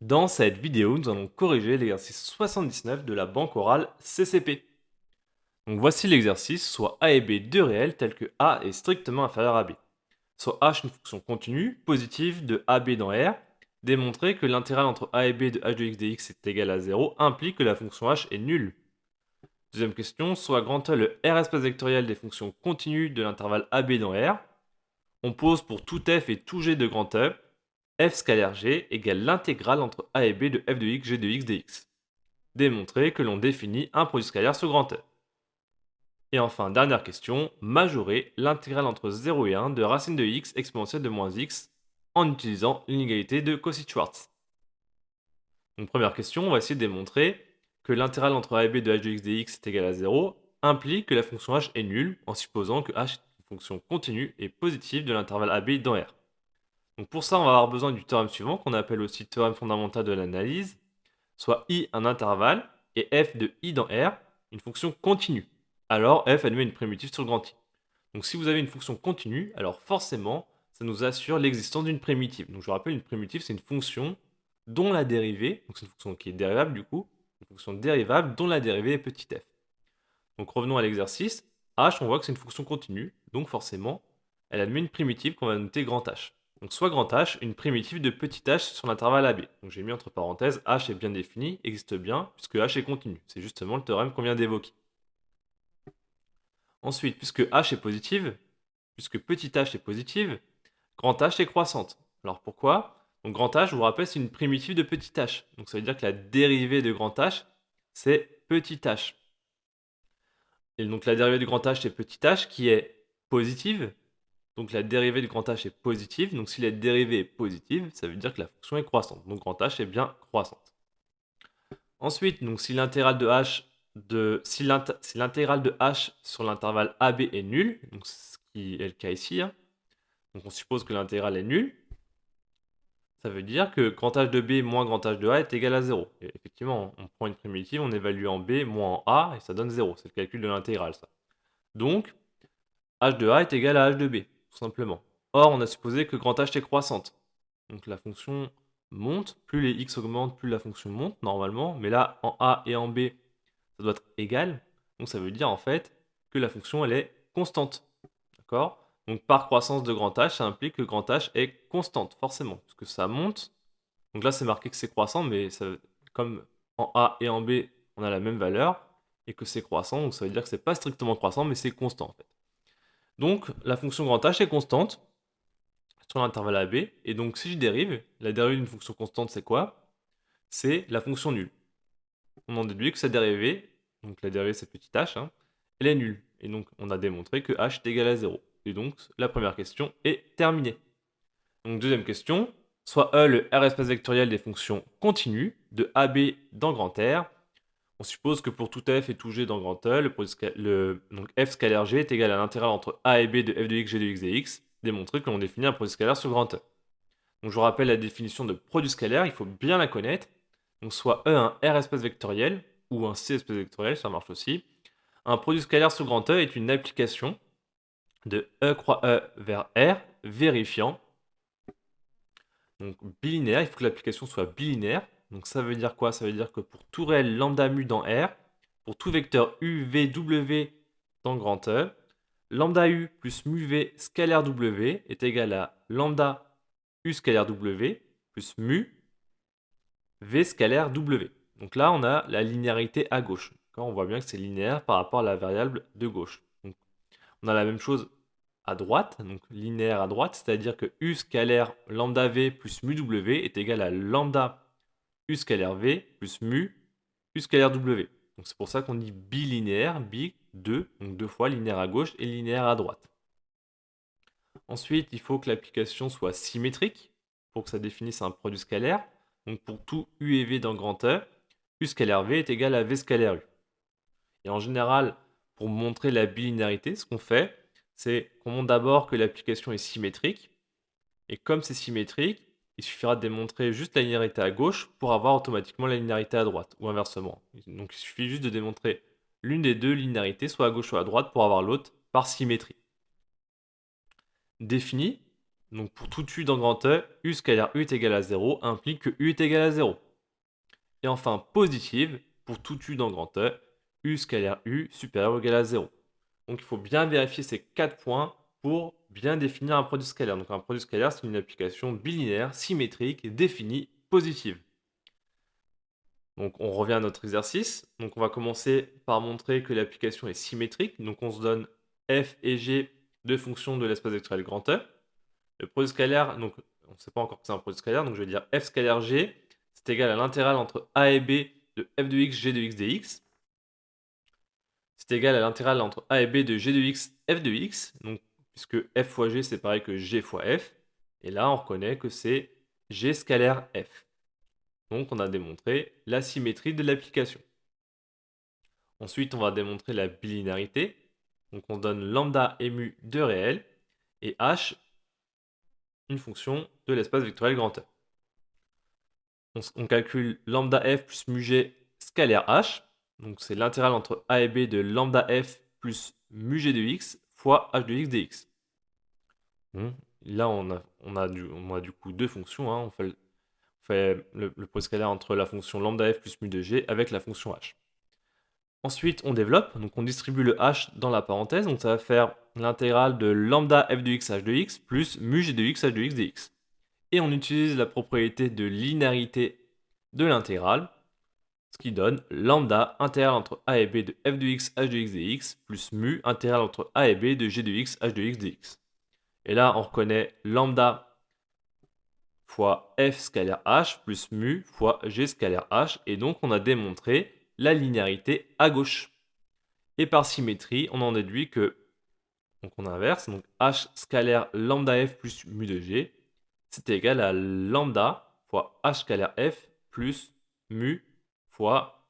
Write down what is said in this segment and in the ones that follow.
Dans cette vidéo, nous allons corriger l'exercice 79 de la banque orale CCP. Donc voici l'exercice, soit a et b deux réels tels que a est strictement inférieur à b. Soit h une fonction continue, positive de ab dans R, démontrer que l'intégrale entre a et b de h de x dx est égal à 0 implique que la fonction h est nulle. Deuxième question, soit grand E le R espace vectoriel des fonctions continues de l'intervalle ab dans R. On pose pour tout f et tout g de grand E, f scalaire g égale l'intégrale entre a et b de f de x, g de x dx. Démontrer que l'on définit un produit scalaire sur grand E. Et enfin, dernière question, majorer l'intégrale entre 0 et 1 de racine de x exponentielle de moins x en utilisant l'inégalité de Cauchy-Schwarz. Donc première question, on va essayer de démontrer que l'intégrale entre a et b de h de x dx est égale à 0 implique que la fonction h est nulle en supposant que h est une fonction continue et positive de l'intervalle ab dans R. Donc pour ça, on va avoir besoin du théorème suivant qu'on appelle aussi théorème fondamental de l'analyse, soit i un intervalle et f de i dans R une fonction continue. Alors f admet une primitive sur grand I. Donc si vous avez une fonction continue, alors forcément, ça nous assure l'existence d'une primitive. Donc je vous rappelle, une primitive, c'est une fonction dont la dérivée, donc c'est une fonction qui est dérivable du coup, une fonction dérivable dont la dérivée est petit f. Donc revenons à l'exercice. H, on voit que c'est une fonction continue, donc forcément, elle admet une primitive qu'on va noter grand H. Donc soit grand H, une primitive de petit h sur l'intervalle AB. Donc j'ai mis entre parenthèses, H est bien défini, existe bien, puisque H est continu. C'est justement le théorème qu'on vient d'évoquer. Ensuite, puisque H est positive, puisque petit h est positive, grand H est croissante. Alors pourquoi? Donc grand H, je vous rappelle, c'est une primitive de petit h. Donc ça veut dire que la dérivée de grand H, c'est petit h. Et donc la dérivée du grand H, c'est petit h qui est positive. Donc la dérivée du grand H est positive. Donc si la dérivée est positive, ça veut dire que la fonction est croissante. Donc grand H est bien croissante. Ensuite, donc si l'intégrale de h sur l'intervalle AB est nulle, donc ce qui est le cas ici, hein, donc on suppose que l'intégrale est nulle, ça veut dire que grand H de B moins grand H de A est égal à 0. Et effectivement, on prend une primitive, on évalue en B moins en A, et ça donne 0. C'est le calcul de l'intégrale, ça. Donc, H de A est égal à H de B, tout simplement. Or, on a supposé que grand H est croissante. Donc la fonction monte, plus les x augmentent, plus la fonction monte, normalement. Mais là, en A et en B, ça doit être égal. Donc ça veut dire, en fait, que la fonction, elle est constante. D'accord? Donc par croissance de grand H, ça implique que grand H est constante, forcément, parce que ça monte. Donc là, c'est marqué que c'est croissant, mais ça, comme en A et en B, on a la même valeur, et que c'est croissant, donc ça veut dire que c'est pas strictement croissant, mais c'est constant, en fait. Donc la fonction grand H est constante sur l'intervalle AB, et donc si je dérive, la dérivée d'une fonction constante, c'est quoi? C'est la fonction nulle. On en déduit que sa dérivée, donc la dérivée c'est petit h, hein, elle est nulle. Et donc on a démontré que h est égal à 0. Et donc la première question est terminée. Donc deuxième question, soit E le R espace vectoriel des fonctions continues de AB dans grand R. On suppose que pour tout f et tout g dans grand E, donc f scalaire g est égal à l'intégrale entre a et b de f de x, g de x dx, démontrer que l'on définit un produit scalaire sur grand E. Donc je vous rappelle la définition de produit scalaire, il faut bien la connaître. Donc soit E un R espace vectoriel, ou un C espace vectoriel, ça marche aussi. Un produit scalaire sur grand E est une application de E croix E vers R, vérifiant. Donc bilinéaire, il faut que l'application soit bilinéaire. Donc ça veut dire quoi? Ça veut dire que pour tout réel lambda mu dans R, pour tout vecteur u, v, w dans grand E, lambda u plus mu v scalaire w est égal à lambda u scalaire w plus mu v scalaire w. Donc là, on a la linéarité à gauche. On voit bien que c'est linéaire par rapport à la variable de gauche. Donc, on a la même chose à droite, donc linéaire à droite, c'est-à-dire que u scalaire lambda v plus mu w est égal à lambda u scalaire v plus mu u scalaire w. Donc c'est pour ça qu'on dit bilinéaire, bi, 2, donc deux fois linéaire à gauche et linéaire à droite. Ensuite, il faut que l'application soit symétrique pour que ça définisse un produit scalaire. Donc pour tout u et v dans grand E, u scalaire v est égal à v scalaire u. Et en général, pour montrer la bilinéarité, ce qu'on fait, c'est qu'on montre d'abord que l'application est symétrique. Et comme c'est symétrique, il suffira de démontrer juste la linéarité à gauche pour avoir automatiquement la linéarité à droite, ou inversement. Donc il suffit juste de démontrer l'une des deux linéarités, soit à gauche ou à droite, pour avoir l'autre par symétrie. Défini. Donc pour tout u dans grand E, u scalaire u est égal à 0 implique que u est égal à 0. Et enfin positive, pour tout u dans grand E, u scalaire u supérieur ou égal à 0. Donc il faut bien vérifier ces 4 points pour bien définir un produit scalaire. Donc un produit scalaire, c'est une application bilinéaire, symétrique, définie, positive. Donc on revient à notre exercice. Donc on va commencer par montrer que l'application est symétrique. Donc on se donne f et g, deux fonctions de l'espace vectoriel grand E. Le produit scalaire, donc on ne sait pas encore que c'est un produit scalaire, donc je vais dire f scalaire g, c'est égal à l'intégrale entre a et b de f de x, g de x dx. C'est égal à l'intégrale entre a et b de g de x, f de x. Donc puisque f fois g, c'est pareil que g fois f. Et là, on reconnaît que c'est g scalaire f. Donc on a démontré la symétrie de l'application. Ensuite, on va démontrer la bilinéarité. Donc on donne lambda et mu deux réels et h une fonction de l'espace vectoriel grand E. On calcule lambda f plus mu g scalaire h. Donc c'est l'intégrale entre a et b de lambda f plus mu g de x fois h de x dx. Bon, là, on a du coup deux fonctions. Hein. On fait le produit scalaire entre la fonction lambda f plus mu de g avec la fonction h. Ensuite, on développe, donc on distribue le h dans la parenthèse, donc ça va faire l'intégrale de lambda f de x h de x plus mu g de x h de x dx. Et on utilise la propriété de linéarité de l'intégrale, ce qui donne lambda intégrale entre a et b de f de x h de x dx plus mu intégrale entre a et b de g de x h de x dx. Et là, on reconnaît lambda fois f scalaire h plus mu fois g scalaire h, et donc on a démontré la linéarité à gauche. Et par symétrie, on en déduit que, donc on inverse, donc h scalaire lambda f plus mu de g, c'est égal à lambda fois h scalaire f plus mu fois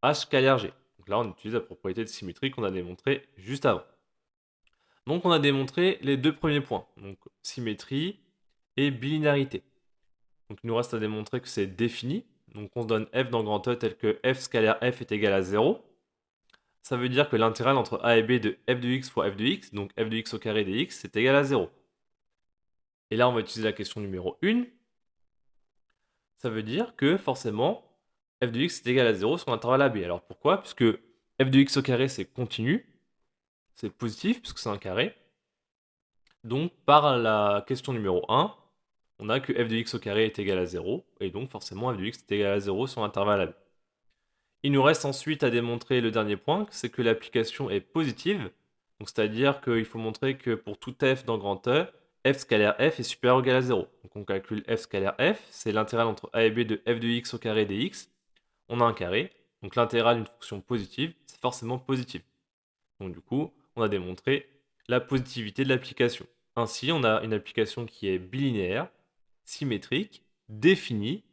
h scalaire g. Donc là, on utilise la propriété de symétrie qu'on a démontrée juste avant. Donc on a démontré les deux premiers points, donc symétrie et bilinarité. Donc il nous reste à démontrer que c'est défini. Donc on se donne f dans grand E tel que f scalaire f est égal à 0. Ça veut dire que l'intégrale entre a et b de f de x fois f de x, donc f de x au carré dx, c'est égal à 0. Et là, on va utiliser la question numéro 1. Ça veut dire que forcément, f de x est égal à 0 sur l'intervalle AB. Alors pourquoi? Puisque f de x au carré, c'est continu. C'est positif, puisque c'est un carré. Donc, par la question numéro 1, on a que f de x au carré est égal à 0. Et donc, forcément, f de x est égal à 0 sur l'intervalle AB. Il nous reste ensuite à démontrer le dernier point, c'est que l'application est positive. Donc, c'est-à-dire qu'il faut montrer que pour tout f dans grand E, f scalaire f est supérieur ou égal à 0. Donc on calcule f scalaire f, c'est l'intégrale entre a et b de f de x au carré dx. On a un carré, donc l'intégrale d'une fonction positive, c'est forcément positif. Donc du coup, on a démontré la positivité de l'application. Ainsi, on a une application qui est bilinéaire, symétrique, définie,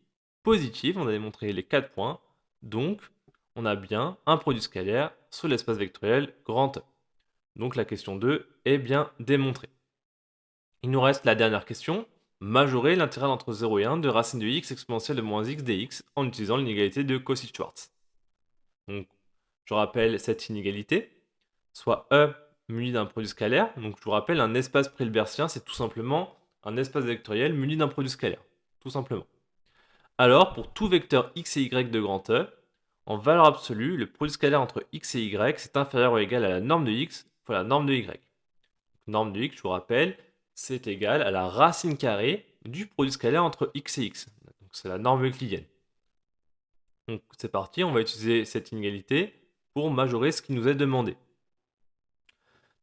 positive. On a démontré les 4 points. Donc, on a bien un produit scalaire sur l'espace vectoriel grand E. Donc la question 2 est bien démontrée. Il nous reste la dernière question. Majorer l'intégrale entre 0 et 1 de racine de x exponentielle de moins x dx en utilisant l'inégalité de Cauchy-Schwarz. Donc, je rappelle cette inégalité, soit E muni d'un produit scalaire. Donc, je vous rappelle, un espace pré-hilbersien, c'est tout simplement un espace vectoriel muni d'un produit scalaire. Tout simplement. Alors, pour tout vecteur x et y de grand E, en valeur absolue, le produit scalaire entre x et y, c'est inférieur ou égal à la norme de x fois la norme de y. Norme de x, je vous rappelle, c'est égal à la racine carrée du produit scalaire entre x et x. Donc c'est la norme euclidienne. Donc c'est parti, on va utiliser cette inégalité pour majorer ce qui nous est demandé.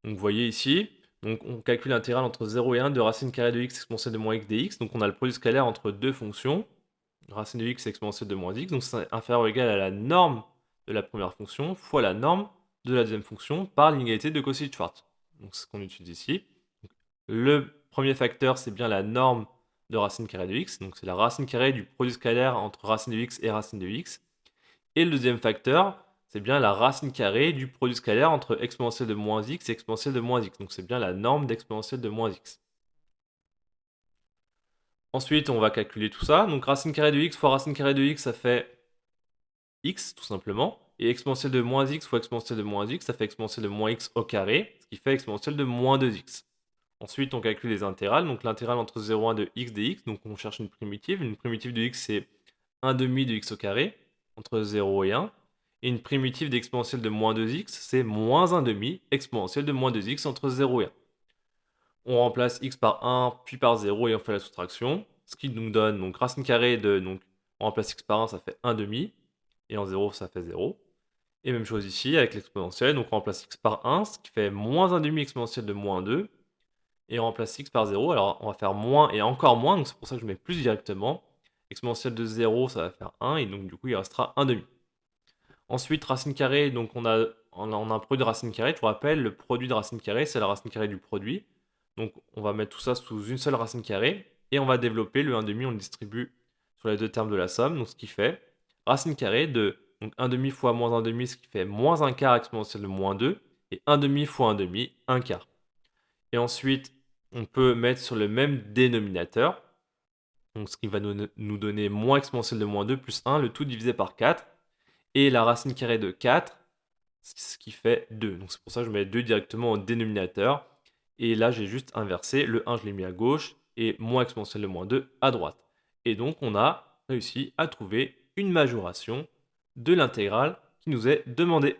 Donc vous voyez ici, donc on calcule l'intégrale entre 0 et 1 de racine carrée de x exponentielle de moins x dx. Donc on a le produit scalaire entre deux fonctions, racine de x exponentielle de moins x. Donc c'est inférieur ou égal à la norme de la première fonction fois la norme de la deuxième fonction par l'inégalité de Cauchy-Schwarz. Donc c'est ce qu'on utilise ici. Le premier facteur, c'est bien la norme de racine carrée de x, donc c'est la racine carrée du produit scalaire entre racine de x et racine de x. Et le deuxième facteur, c'est bien la racine carrée du produit scalaire entre exponentielle de moins x et exponentielle de moins x, donc c'est bien la norme d'exponentielle de moins x. Ensuite, on va calculer tout ça, donc racine carrée de x fois racine carrée de x, ça fait x, tout simplement, et exponentielle de moins x fois exponentielle de moins x, ça fait exponentielle de moins x au carré, ce qui fait exponentielle de moins 2x. Ensuite, on calcule les intégrales. Donc l'intégrale entre 0 et 1 de x dx. Donc on cherche une primitive. Une primitive de x, c'est 1 demi de x au carré entre 0 et 1. Et une primitive d'exponentielle de moins 2x, c'est moins 1 demi exponentielle de moins 2x entre 0 et 1. On remplace x par 1, puis par 0 et on fait la soustraction. Ce qui nous donne donc racine carrée de... Donc on remplace x par 1, ça fait 1 demi. Et en 0, ça fait 0. Et même chose ici avec l'exponentielle. Donc on remplace x par 1, ce qui fait moins 1 demi exponentielle de moins 2. Et on remplace x par 0. Alors on va faire moins et encore moins. Donc c'est pour ça que je mets plus directement. Exponentielle de 0, ça va faire 1. Et donc du coup, il restera 1 demi. Ensuite, racine carrée, donc on a un produit de racine carrée. Je vous rappelle, le produit de racine carrée, c'est la racine carrée du produit. Donc on va mettre tout ça sous une seule racine carrée. Et on va développer le 1/2, on le distribue sur les deux termes de la somme. Donc ce qui fait racine carrée de donc 1/2 fois moins 1/2, ce qui fait moins 1 quart exponentielle de moins 2. Et 1/2 fois 1/2, 1 quart. Et ensuite, on peut mettre sur le même dénominateur. Donc ce qui va nous donner moins exponentielle de moins 2 plus 1, le tout divisé par 4. Et la racine carrée de 4, ce qui fait 2. Donc c'est pour ça que je mets 2 directement au dénominateur. Et là, j'ai juste inversé. Le 1, je l'ai mis à gauche et moins exponentielle de moins 2 à droite. Et donc, on a réussi à trouver une majoration de l'intégrale qui nous est demandée.